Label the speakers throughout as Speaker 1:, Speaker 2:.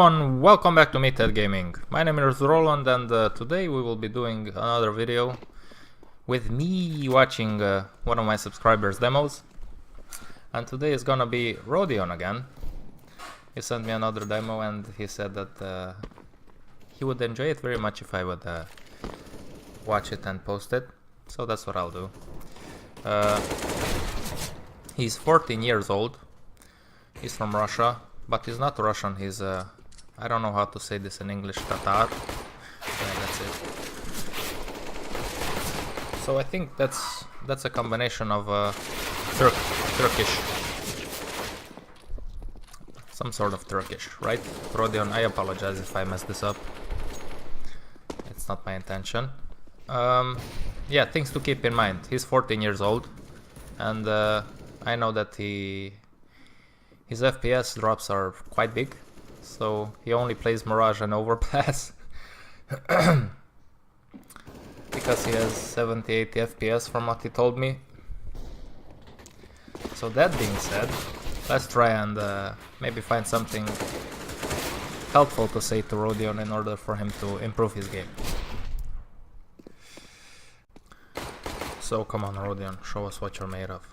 Speaker 1: everyone, welcome back to Meathead Gaming. My name is Roland and today we will be doing another video with me watching one of my subscribers' demos. And today is gonna be Rodion again. He sent me another demo and he said that he would enjoy it very much if I would watch it and post it. So that's what I'll do. He's 14 years old. He's from Russia. But he's not Russian, he's, I don't know how to say this in English, Tatar. Yeah, that's it. So I think that's a combination of Turkish. Some sort of Turkish, right? Rodion, I apologize if I messed this up. It's not my intention. Yeah, things to keep in mind. He's 14 years old. And I know that his FPS drops are quite big, so he only plays Mirage and Overpass because he has 70-80 FPS from what he told me. So that being said, let's try and maybe find something helpful to say to Rodion in order for him to improve his game. So come on Rodion, show us what you're made of.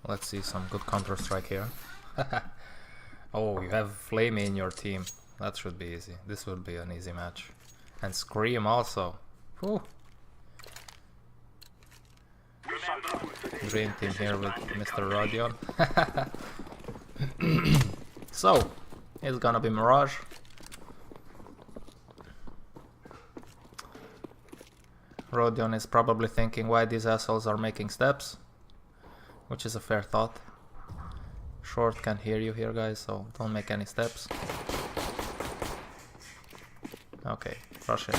Speaker 1: Let's see some good Counter-Strike here. Oh, you have Flamey in your team. That should be easy. This would be an easy match. And Scream also. Whew. Dream team here with Mr. Rodion. So, it's gonna be Mirage. Rodion is probably thinking why these assholes are making steps. Which is a fair thought. Short can hear you here, guys, so don't make any steps. Okay, rush it.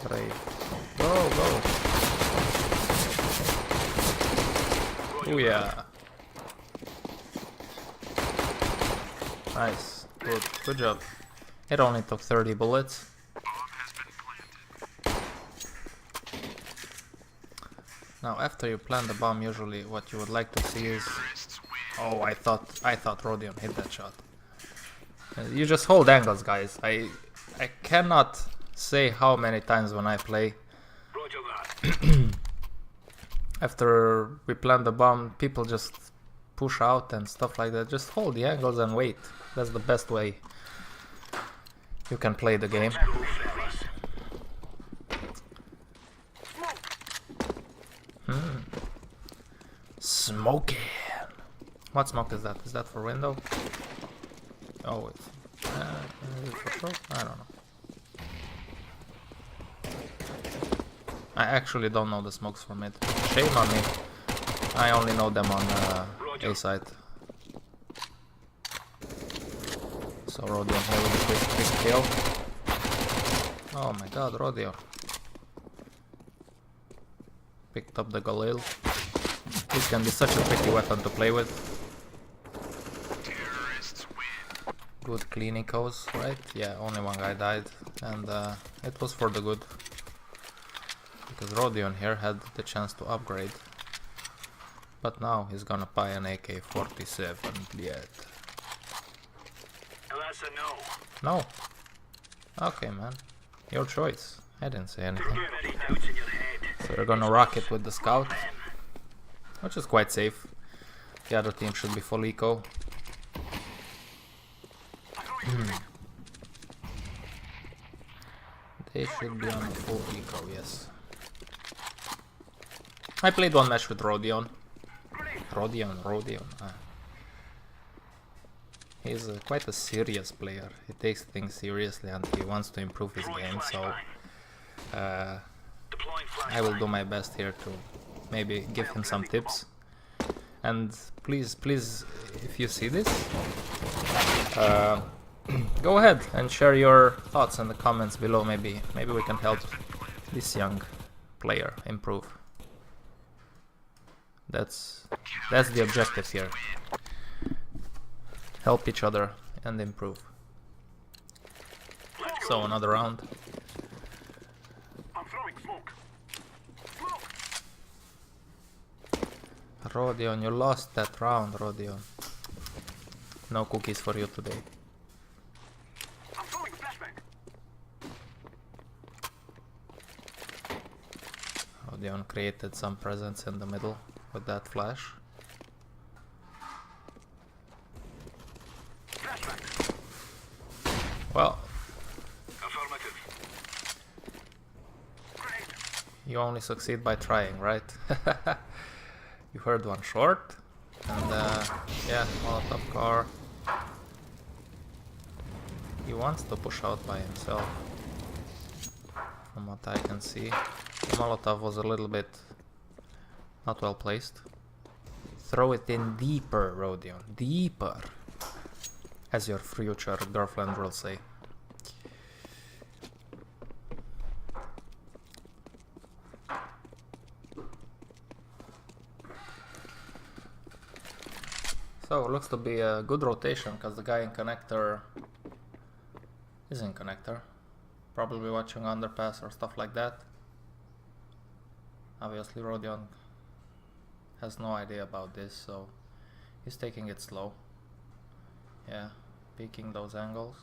Speaker 1: Brave. Go, go! Oh yeah! Nice, good job. It only took 30 bullets. Now, after you plant the bomb, usually what you would like to see is... Oh, I thought Rodion hit that shot. You just hold angles, guys. I cannot say how many times when I play. After we plant the bomb, people just push out and stuff like that. Just hold the angles and wait. That's the best way you can play the game. Smoking. What smoke is that? Is that for window? Oh, it's is it for short? I don't know. I actually don't know the smokes for mid. Shame on me. I only know them on A side. So Rodion here with a quick kill. Oh my god, Rodion. Picked up the Galil. This can be such a tricky weapon to play with. Good clean ecos, right? Yeah, only one guy died, and it was for the good. Because Rodion here had the chance to upgrade. But now he's gonna buy an AK-47 yet.
Speaker 2: That's a no.
Speaker 1: No? Okay, man. Your choice. I didn't say anything. So you're gonna rock it with the scout. Which is quite safe. The other team should be full eco. They should be on full eco, yes. I played one match with Rodion. Rodion. He's quite a serious player. He takes things seriously and he wants to improve his game, so I will do my best here to maybe give him some tips. And please, if you see this, go ahead and share your thoughts in the comments below. Maybe we can help this young player improve. That's the objective here. Help each other and improve. So another round.
Speaker 2: I'm throwing smoke.
Speaker 1: Rodion, you lost that round, Rodion. No cookies for you today. Rodion created some presence in the middle with that flash. Well, you only succeed by trying, right? You heard one short, and yeah, Molotov car. He wants to push out by himself, from what I can see. The Molotov was a little bit not well placed. Throw it in deeper, Rodion, deeper, as your future girlfriend will say. So, looks to be a good rotation, because the guy in connector is in connector. Probably watching underpass or stuff like that. Obviously Rodion has no idea about this, so he's taking it slow. Yeah, peeking those angles.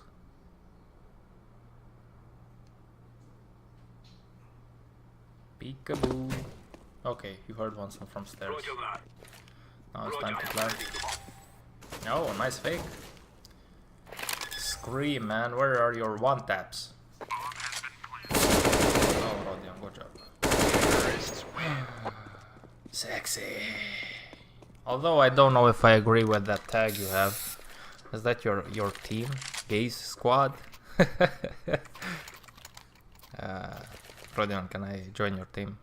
Speaker 1: Peekaboo. Okay, you heard one from stairs. Now it's time to plant. Oh, nice fake. Scream, man, where are your one taps? Oh, Rodion, good job. Sexy. Although I don't know if I agree with that tag you have. Is that your team? Gaze squad? Rodion, can I join your team?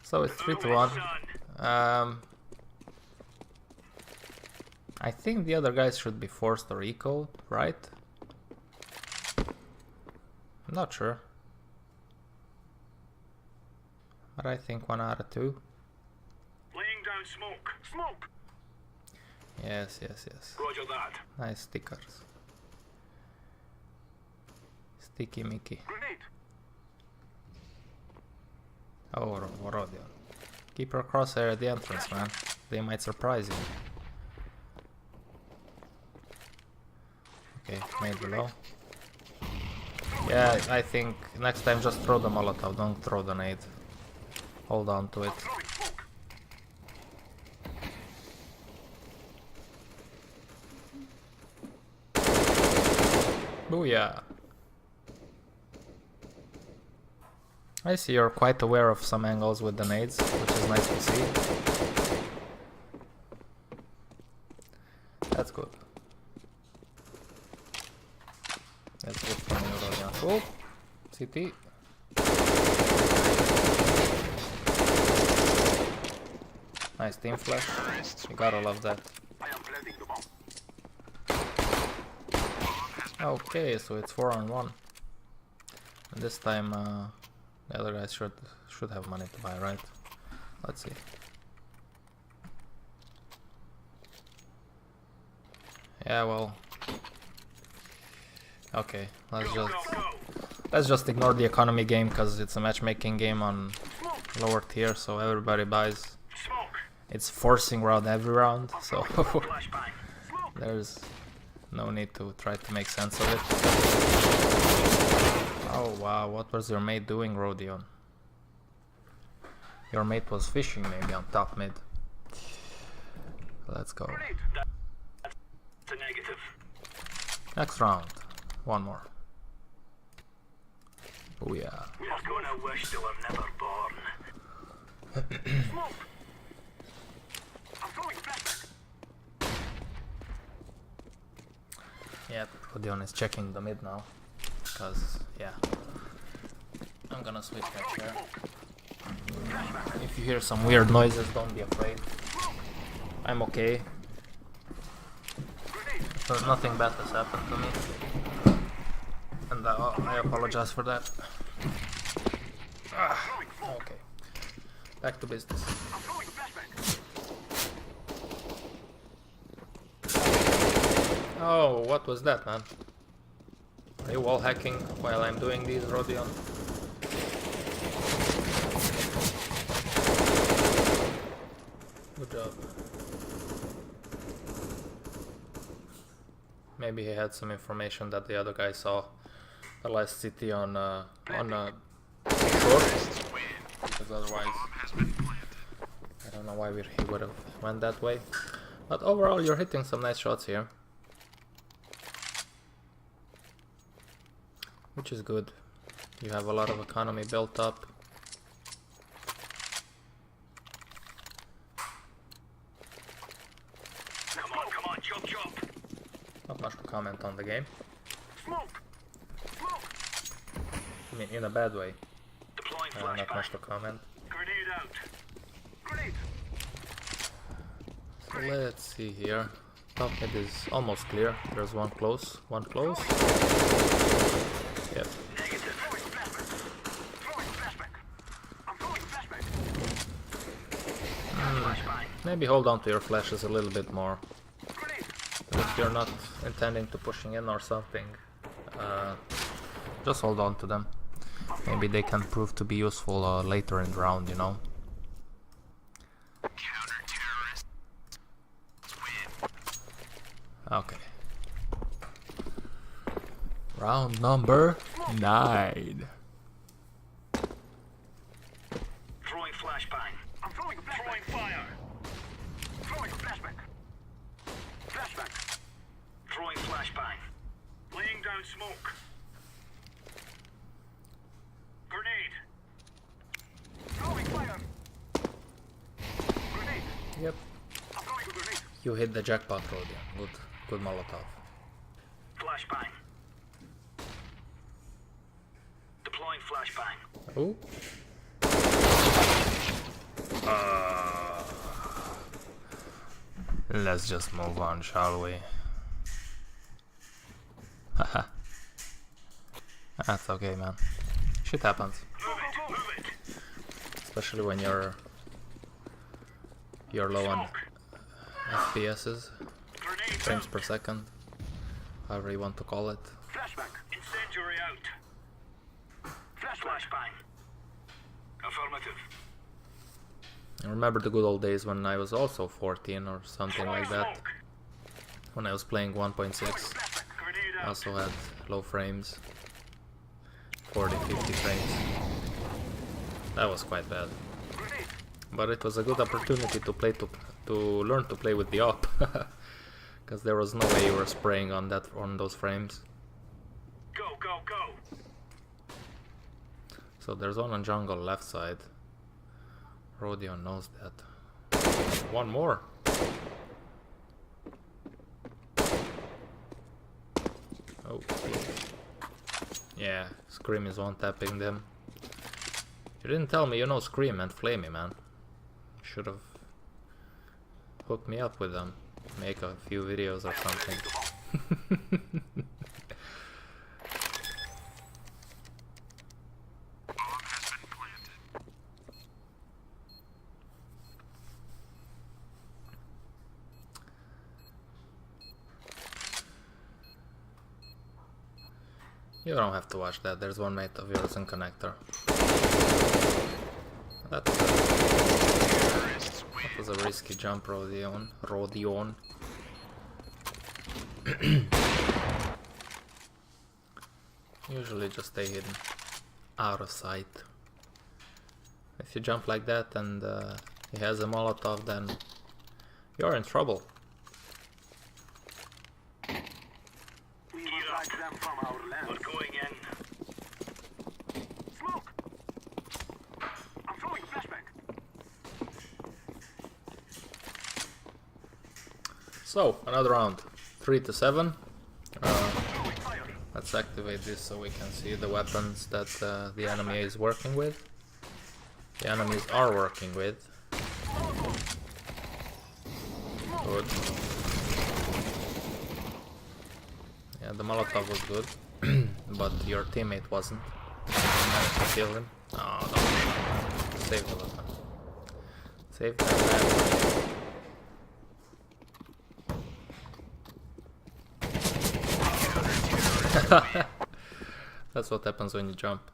Speaker 1: So it's 3-1. I think the other guys should be forced or eco, right? I'm not sure. But I think 1 out of 2.
Speaker 2: Laying down smoke. Smoke!
Speaker 1: Yes, yes, yes.
Speaker 2: Roger that.
Speaker 1: Nice stickers. Sticky Mickey.
Speaker 2: Grenade.
Speaker 1: Oh, Rodion. Keep your crosshair at the entrance, man. They might surprise you. Okay, made below. Yeah, I think next time just throw the Molotov, don't throw the nade. Hold on to it. Booyah! I see you're quite aware of some angles with the nades, which is nice to see. That's good. That's good for me, Rodion. Oh! CT. Nice team flash. You gotta love that. Okay, so it's 4-on-1. And this time the other guys should have money to buy, right? Let's see. Yeah, well. Okay, let's just ignore the economy game because it's a matchmaking game on lower tier, so everybody buys. It's forcing round every round, so there's no need to try to make sense of it. Oh wow, what was your mate doing, Rodion? Your mate was fishing maybe on top mid. Let's go. Next round. One more. Oh yeah.
Speaker 2: We're gonna wish they were never born.
Speaker 1: Yeah, Rodion is checking the mid now. Because, yeah. I'm gonna switch my chair. If you hear some weird noises, don't be afraid. I'm okay. So nothing bad has happened to me. And I apologize for that. Okay. Back to business. Oh, what was that, man? Are you wall hacking while I'm doing these, Rodion? up. Maybe he had some information that the other guy saw. The last city on shore. Because otherwise, I don't know why he would have went that way. But overall, you're hitting some nice shots here, which is good. You have a lot of economy built up.
Speaker 2: Come on, chop, chop.
Speaker 1: Not much to comment on the game.
Speaker 2: Smoke. Smoke.
Speaker 1: I mean, in a bad way.
Speaker 2: Deploying
Speaker 1: Not
Speaker 2: flashbang.
Speaker 1: much to comment.
Speaker 2: Grenade out. Grenade.
Speaker 1: So let's see here. Top mid is almost clear. There's one close. One close. Yep.
Speaker 2: Negative. Throwing flashbang. Throwing flashbang. I'm throwing flashbang. Flashbang.
Speaker 1: Maybe hold on to your flashes a little bit more.
Speaker 2: Grenade.
Speaker 1: If you're not intending to pushing in or something, just hold on to them. Maybe they can prove to be useful later in the round, you know. Okay. Round number 9.
Speaker 2: Throwing flashbang. I'm throwing a flashbang. Throwing fire. Throwing a flashbang. Flashbang. Throwing flashbang. Laying down smoke. Grenade. Throwing fire. Grenade.
Speaker 1: Yep.
Speaker 2: I'm throwing a grenade.
Speaker 1: You hit the jackpot, Rodion. Good Molotov.
Speaker 2: Flashbang. Deploying flashbang.
Speaker 1: Oh. Let's just move on, shall we? Haha. That's okay, man. Shit happens.
Speaker 2: Move it.
Speaker 1: Especially when you're low on FPSs,
Speaker 2: Grenade
Speaker 1: frames
Speaker 2: out.
Speaker 1: per second, however you want to call it.
Speaker 2: Flashbang. Incendiary out. Flashbang. Affirmative.
Speaker 1: I remember the good old days when I was also 14 or something like that.
Speaker 2: Smoke.
Speaker 1: When I was playing 1.6,
Speaker 2: Flashbang. Grenade
Speaker 1: I
Speaker 2: out.
Speaker 1: also had low frames, 40, 50 frames. That was quite bad.
Speaker 2: Grenade.
Speaker 1: But it was a good opportunity to learn to play with the op, because there was no way you were spraying on those frames.
Speaker 2: Go, go, go.
Speaker 1: So there's one on jungle left side. Rodion knows that. One more. Oh, yeah, Scream is one tapping them. You didn't tell me you know Scream and Flamey, man. Should have hooked me up with them. Make a few videos or something. You don't have to watch that, there's one mate of yours in connector. That was a risky jump, Rodion. Usually just stay hidden, out of sight. If you jump like that and he has a Molotov, then you're in trouble.
Speaker 2: Them from our land. We're going in. Smoke. I'm throwing a flashbang.
Speaker 1: So, another round. 3-7.
Speaker 2: Throwing fire.
Speaker 1: Let's activate this so we can see the weapons that the enemy is working with. The enemies are working with. Good. Yeah, the Molotov was good, but your teammate wasn't. You managed to kill him. Oh, no. Save the weapon. Save that weapon. That's what happens when you jump.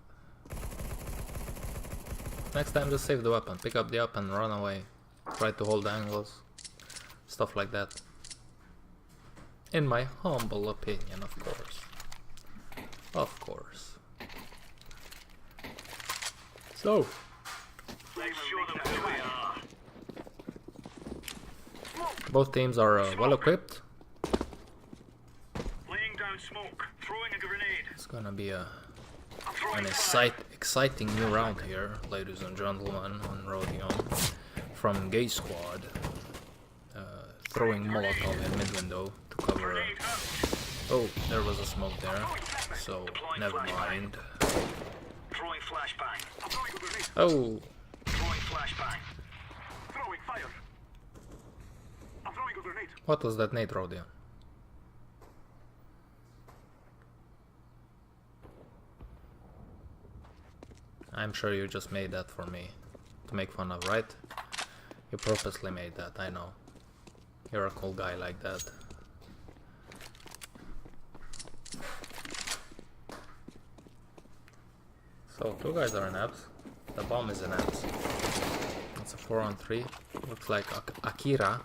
Speaker 1: Next time just save the weapon, pick up the up and run away. try to hold angles, stuff like that. In my humble opinion, of course. Of course. So,
Speaker 2: Let's show them who we are.
Speaker 1: both teams are well equipped.
Speaker 2: Laying down smoke. Throwing a grenade.
Speaker 1: It's gonna be an
Speaker 2: Throwing fire.
Speaker 1: exciting new round here, ladies and gentlemen, on Rodion from Gay Squad. Throwing Molotov in mid window to cover.
Speaker 2: Grenade out.
Speaker 1: Oh, there was a smoke there, so never mind.
Speaker 2: Throwing flashbang. I'm throwing a grenade.
Speaker 1: Oh,
Speaker 2: Throwing flashbang. Throwing fire. I'm throwing a grenade.
Speaker 1: what was that nade, Rodion? I'm sure you just made that for me to make fun of, right? You purposely made that, I know. You're a cool guy like that. So, two guys are in apps. The bomb is in apps. It's a 4-on-3. Looks like Akira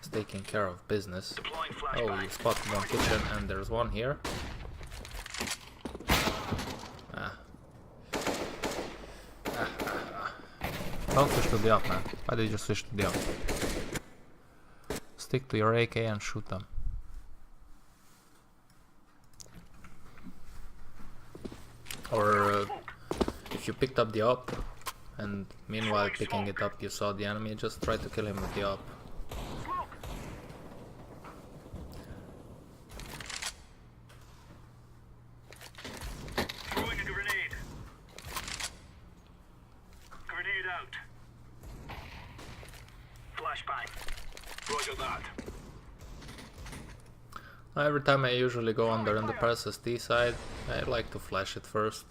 Speaker 1: is taking care of business.
Speaker 2: Deploying
Speaker 1: Oh,
Speaker 2: flashbang.
Speaker 1: you spotted one kitchen and there's one here. Don't switch to the up, man. Why did you switch to the up? Stick to your AK and shoot them. Or if you picked up the up and meanwhile picking it up you saw the enemy, just try to kill him with the up.
Speaker 2: Smoke. Throwing a grenade. Grenade out. Flashbang. Roger that.
Speaker 1: Every time I usually go under in the SSD side, I like to flash it first.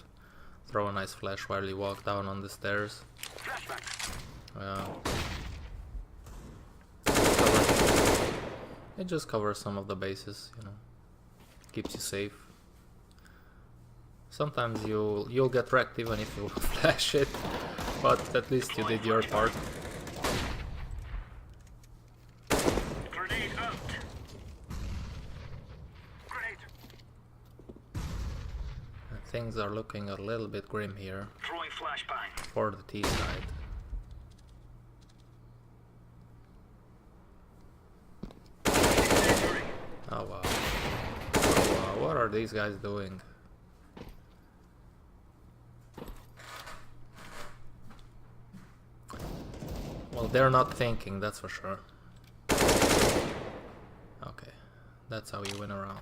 Speaker 1: Throw a nice flash while you walk down on the stairs.
Speaker 2: Flashbang.
Speaker 1: It just covers some of the bases, you know. Keeps you safe. Sometimes you'll get wrecked even if you flash it, but at least you did your part.
Speaker 2: Grenade out. Grenade.
Speaker 1: Things are looking a little bit grim here
Speaker 2: Throwing flashbang.
Speaker 1: for the T side. Oh wow. Oh wow, what are these guys doing? Well, they're not thinking, that's for sure. Okay, that's how you win a round.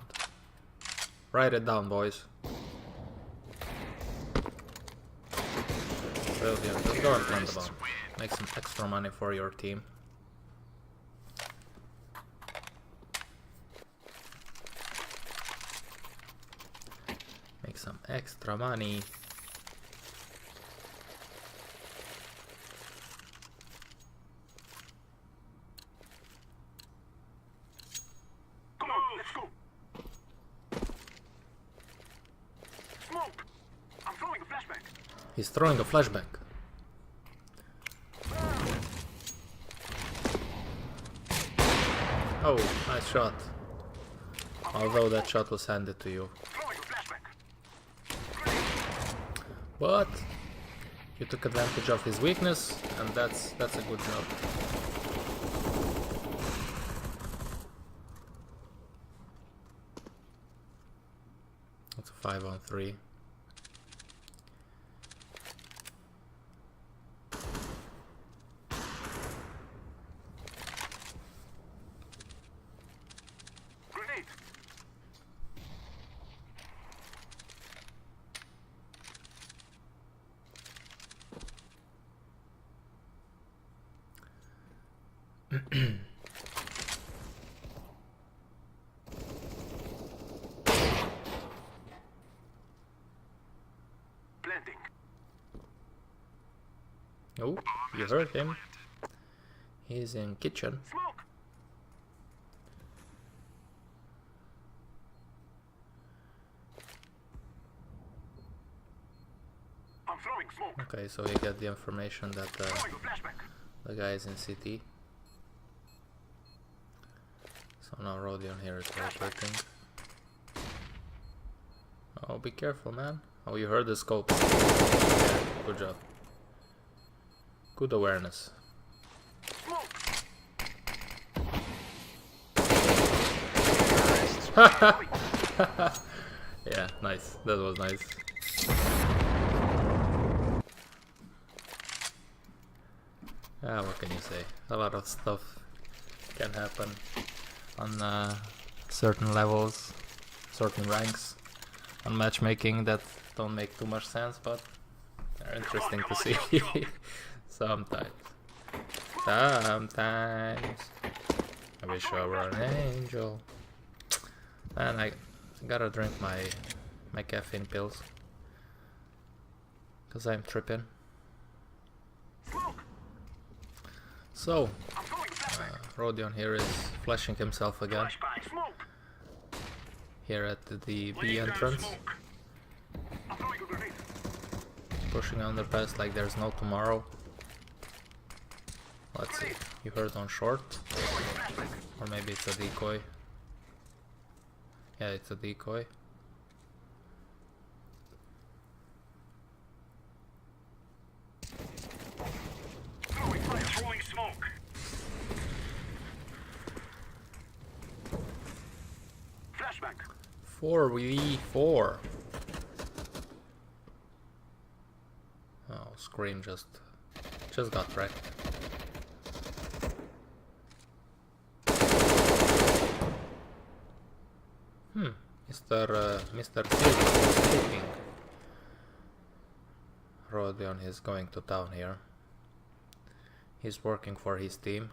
Speaker 1: Write it down, boys. Brilliant, just go and plant the bomb. Make some extra money for your team. Make some extra money.
Speaker 2: Come on, let's go. Smoke. I'm throwing a flashbang.
Speaker 1: He's throwing a flashbang. Oh, nice shot. Although that shot was handed to you.
Speaker 2: Throwing a flashbang.
Speaker 1: But you took advantage of his weakness, and that's a good job. It's a 5-on-3.
Speaker 2: Grenade. Blending.
Speaker 1: Oh, you heard him. He's in kitchen.
Speaker 2: Smoke. I'm throwing smoke.
Speaker 1: Okay, so you get the information that
Speaker 2: Throwing a flashbang.
Speaker 1: The guy is in CT. So now Rodion here is rotating. Oh, be careful, man. Oh, you heard the scope. Yeah, good job. Good awareness. Yeah, nice. That was nice. What can you say? A lot of stuff can happen on certain levels, certain ranks, on matchmaking that don't make too much sense, but they're interesting to see. Sometimes. Sometimes. I wish I were an angel. And I gotta drink my caffeine pills, cause I'm tripping. So, Rodion here is flashing himself again. Here at the B entrance. Pushing underpass like there's no tomorrow. Let's see. You heard on short? Or maybe it's a decoy. Yeah, it's a decoy.
Speaker 2: Throwing smoke.
Speaker 1: 4v4. Oh, Scream just got wrecked. Mr. Silver is sleeping. Rodion is going to town here. He's working for his team.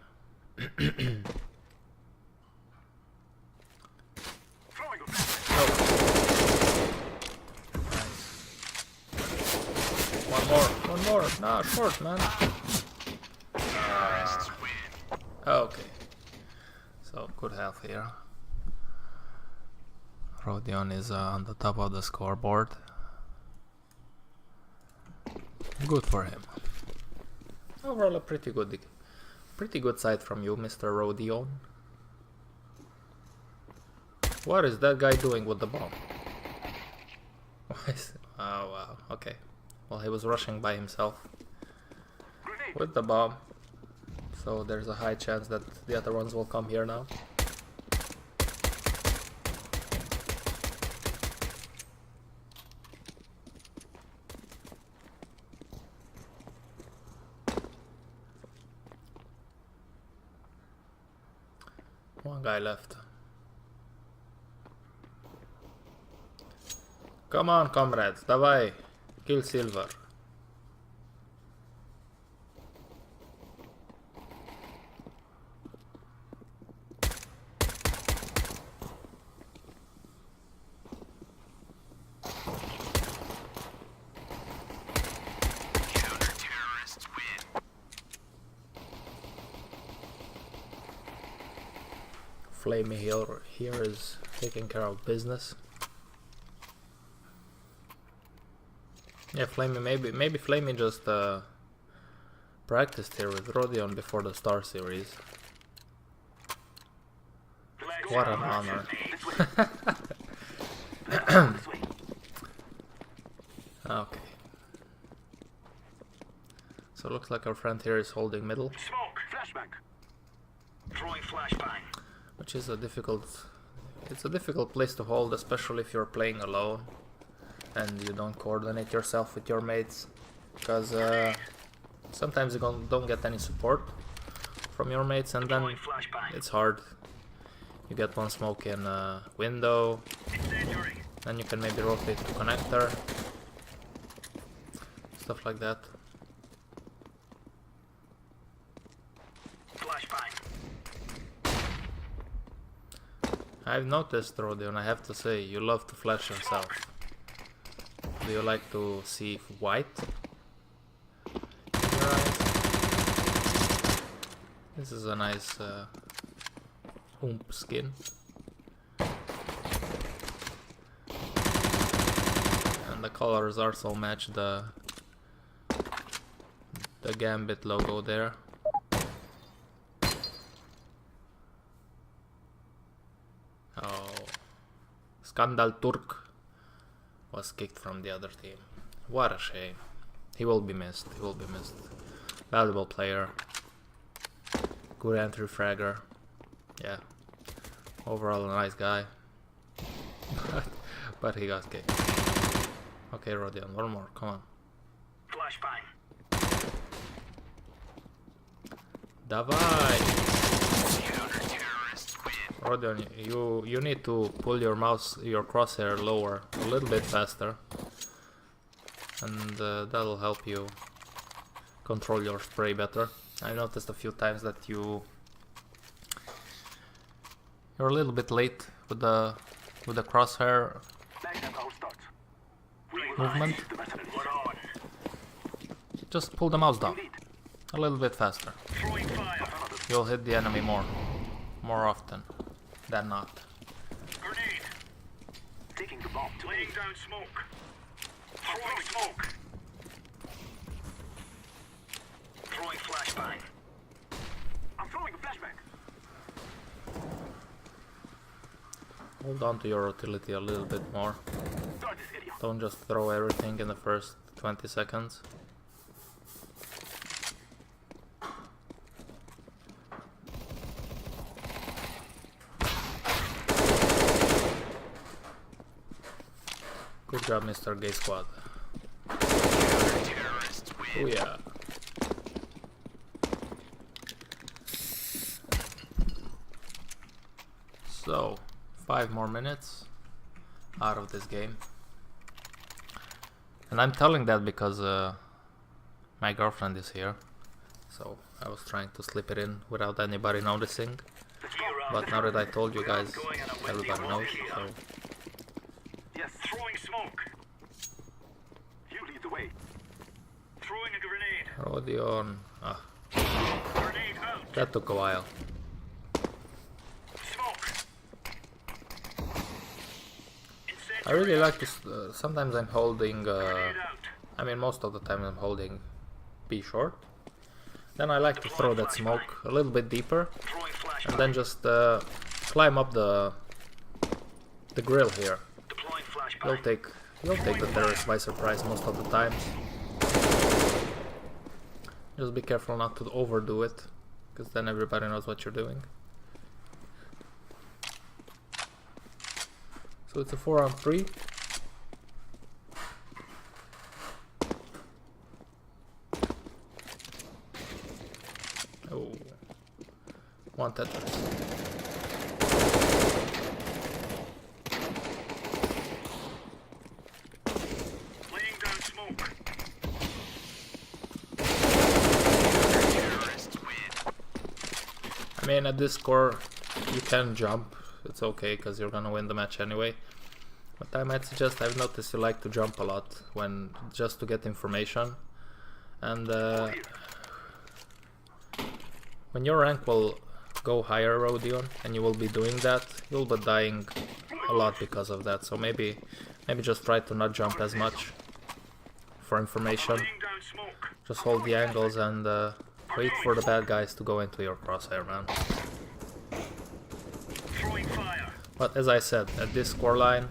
Speaker 1: One more. Nah, short, man. Okay. So, good half here. Rodion is on the top of the scoreboard. Good for him. Overall, a pretty good side from you, Mr. Rodion. What is that guy doing with the bomb? Oh wow, okay. Well, he was rushing by himself with the bomb, so there's a high chance that the other ones will come here now. One guy left. Come on, comrades, давай, kill Silver.
Speaker 2: Counter-terrorists win.
Speaker 1: Flamey here is taking care of business. Yeah, Flamey, maybe Flamey just practiced here with Rodion before the Star Series. What an honor. Okay. So looks like our friend here is holding middle.
Speaker 2: Smoke. Flashback. Throwing flashbang.
Speaker 1: Which is it's a difficult place to hold, especially if you're playing alone and you don't coordinate yourself with your mates, because sometimes you don't get any support from your mates, and then it's hard. You get one smoke in window, then you can maybe rotate to connector, stuff like that. I've noticed, Rodion, I have to say, you love to flash yourself. Do you like to see white in your eyes? This is a nice oomp skin. And the colors also match the Gambit logo there. Skandal Turk was kicked from the other team. What a shame. He will be missed. He will be missed. Valuable player. Good entry fragger. Yeah. Overall a nice guy. but he got kicked. Okay, Rodion, one more. Come on.
Speaker 2: Flashbang.
Speaker 1: Davai! Rodion, you need to pull your mouse, your crosshair lower, a little bit faster. And that'll help you control your spray better. I noticed a few times that you're a little bit late with the crosshair movement. Just pull the mouse down a little bit faster. You'll hit the enemy more often than not.
Speaker 2: Grenade. Taking the bomb. Laying down smoke. Throwing smoke. Throwing flashbang. I'm throwing a flashbang.
Speaker 1: Hold on to your utility a little bit more.
Speaker 2: Start this area.
Speaker 1: Don't just throw everything in the first 20 seconds. Good job, Mr. Gay Squad. Oh yeah. So, 5 more minutes out of this game. And I'm telling that because my girlfriend is here. So, I was trying to slip it in without anybody noticing. But now that I told you guys, everybody knows. So.
Speaker 2: Yes, throwing smoke. You lead the way. Throwing a grenade.
Speaker 1: Rodion. Ah,
Speaker 2: Grenade out.
Speaker 1: that took a while.
Speaker 2: Smoke.
Speaker 1: I really like to. Sometimes I'm holding.
Speaker 2: Grenade out.
Speaker 1: I mean, most of the time I'm holding B short. Then I like to throw that smoke a little bit deeper,
Speaker 2: Throwing flashbang.
Speaker 1: and then just climb up the grill here.
Speaker 2: Deploying flashbang.
Speaker 1: You'll take the terrorist by surprise most of the times. Just be careful not to overdo it, because then everybody knows what you're doing. So it's a 4-on-3. Oh, one Tetris.
Speaker 2: Laying down smoke.
Speaker 1: I mean, at this score, you can jump. It's okay, because you're gonna win the match anyway. But I might suggest, I've noticed you like to jump a lot just to get information. And when your rank will go higher, Rodion, and you will be doing that, you'll be dying a lot because of that. So maybe just try to not jump as much for information.
Speaker 2: Laying down smoke.
Speaker 1: Just hold the angles and wait for the bad guys to go into your crosshair, man.
Speaker 2: Throwing fire.
Speaker 1: But as I said, at this scoreline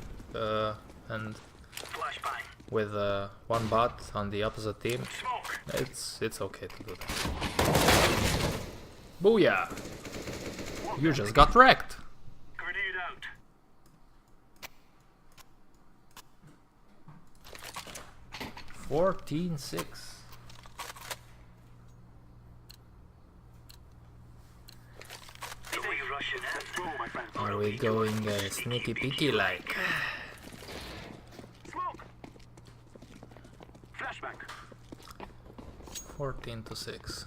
Speaker 1: and
Speaker 2: Flashbang.
Speaker 1: with one bot on the opposite team,
Speaker 2: Smoke.
Speaker 1: it's okay to do that. Booyah! You just got wrecked!
Speaker 2: Grenade out.
Speaker 1: (14-6).
Speaker 2: Do we rush it in?
Speaker 1: Are we going sneaky peeky like?
Speaker 2: Smoke. Flashbang.
Speaker 1: 14-6.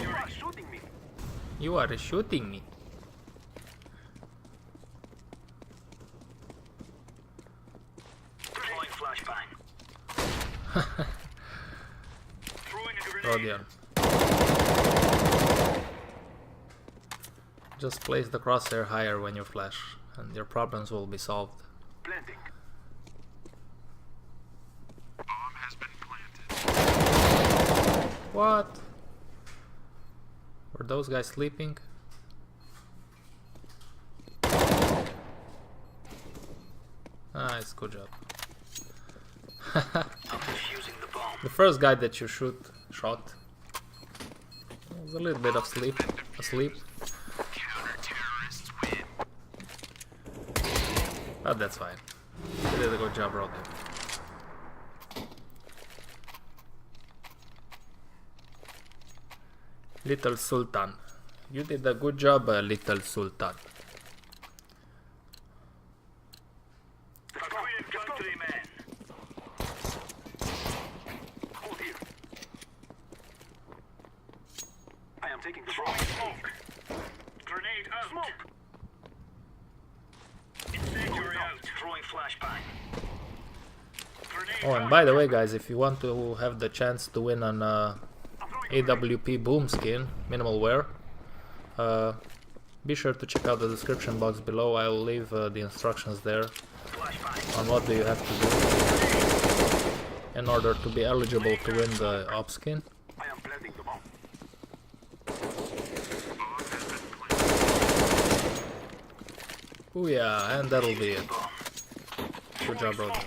Speaker 2: You are shooting me.
Speaker 1: You are shooting me.
Speaker 2: Deploying flashbang. Throwing a grenade.
Speaker 1: Rodion. Just place the crosshair higher when you flash, and your problems will be solved.
Speaker 2: Blending.
Speaker 1: What? Were those guys sleeping? Nice, good job.
Speaker 2: I'm defusing the bomb.
Speaker 1: The first guy that you shot was a little bit of asleep. But that's fine. You did a good job, Rodion. Little Sultan. You did a good job, Little Sultan.
Speaker 2: I am taking the smoke. Grenade out. Smoke. Incendiary out. Throwing flashbang.
Speaker 1: Oh, and by the way, guys, if you want to have the chance to win an AWP boom skin, minimal wear, be sure to check out the description box below. I will leave the instructions there on what do you have to do in order to be eligible to win the WOPS skin.
Speaker 2: I am planting the bomb.
Speaker 1: Oh yeah, and that'll be it. Good job, brother.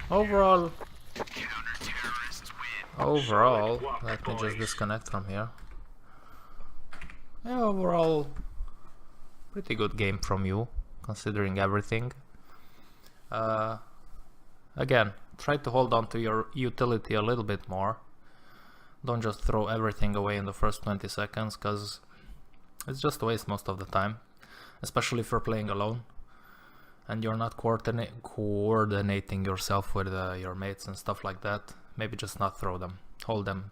Speaker 1: Overall, let me just disconnect from here. Yeah, overall, pretty good game from you, considering everything. Again, try to hold on to your utility a little bit more. Don't just throw everything away in the first 20 seconds, because it's just a waste most of the time, especially if you're playing alone and you're not coordinating yourself with your mates and stuff like that. Maybe just not throw them, hold them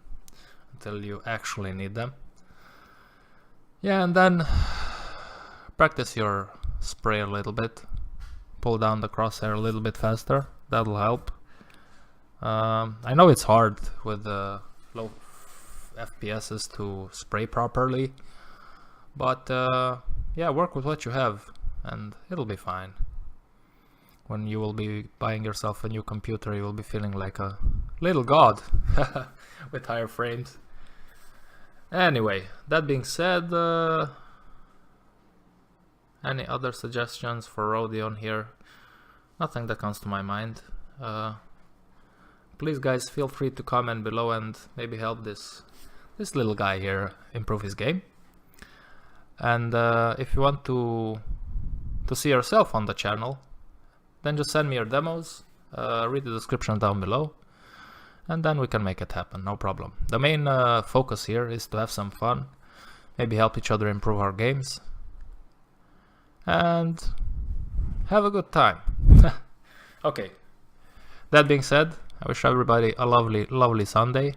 Speaker 1: until you actually need them. Yeah, and then practice your spray a little bit, pull down the crosshair a little bit faster, that'll help. I know it's hard with low FPSs to spray properly, but yeah, work with what you have and it'll be fine. When you will be buying yourself a new computer, you will be feeling like a little god with higher frames. Anyway, that being said, any other suggestions for Rodion here? Nothing that comes to my mind. Please guys, feel free to comment below and maybe help this little guy here improve his game. And if you want to see yourself on the channel, then just send me your demos, read the description down below, and then we can make it happen, no problem. The main focus here is to have some fun, maybe help each other improve our games, and have a good time. Okay, that being said, I wish everybody a lovely Sunday,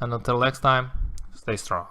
Speaker 1: and until next time, stay strong.